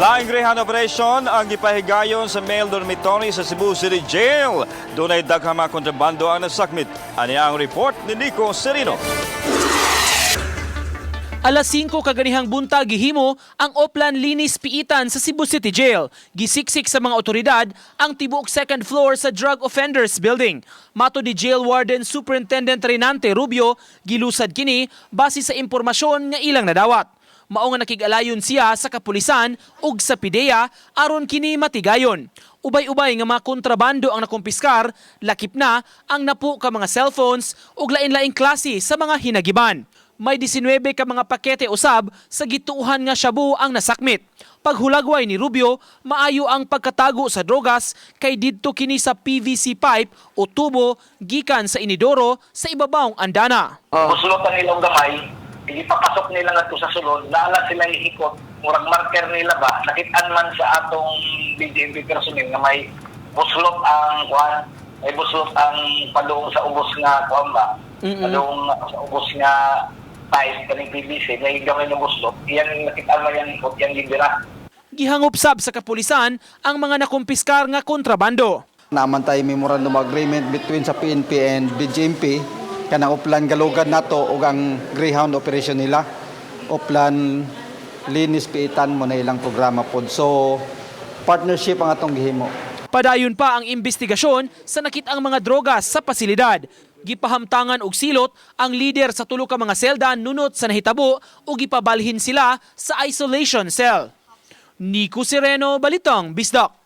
Laing Greyhound Operation ang gipahigayon sa male dormitory sa Cebu City Jail. Doon ay daghang mga kontrabando ang nasakmit. Ani ang report ni Nico Serino. Alas 5 kaganihang buntag gihimo ang Oplan Linis Piitan sa Cebu City Jail. Gisiksik sa mga otoridad ang tibuok second floor sa Drug Offenders Building. Mato di Jail Warden Superintendent Renante Rubio, gilusad kini base sa impormasyon nga ilang nadawat. Mao nga nakig-alayon siya sa kapulisan ug sa PIDEA aron kini matigayon. Ubay-ubay nga mga kontrabando ang nakumpiskar, lakip na ang napo ka mga cellphones ug lain-laing klase sa mga hinagiban. May 19 ka mga pakete usab sa gituuhan nga shabu ang nasakmit. Paghulagway ni Rubio, maayo ang pagkatago sa drogas kay didto kini sa PVC pipe o tubo gikan sa inidoro sa ibabawng andana. Buslutan nilang gamay, ipapasok nila nga sa sulod, lala sila iikot, murag marker nila ba, nakitaan man sa atong BGMP personnel nga may buslot ang kuan, may buslot ang paduong sa ubos nga kuan ba, paduong sa ubos nga pipe kaning PVC, may gamay na buslot, yan nakitaan man yan ikot, yan libera. Gihangupsab sa kapulisan ang mga nakumpiskar nga kontrabando. Namantay memorandum agreement between sa PNP and BGMP kanang Oplan Galugad nato ug ang Greyhound operation nila. Oplan Linis Piitan mo na ilang programa pod. So partnership ang atong gihimo. Padayon pa ang investigasyon sa nakit-ang mga drogas sa pasilidad. Gipahamtangan og silot ang leader sa tulo ka mga selda nunot sa nahitabo ug gipabalhin sila sa isolation cell. Nico Sereno, Balitang Bisdak.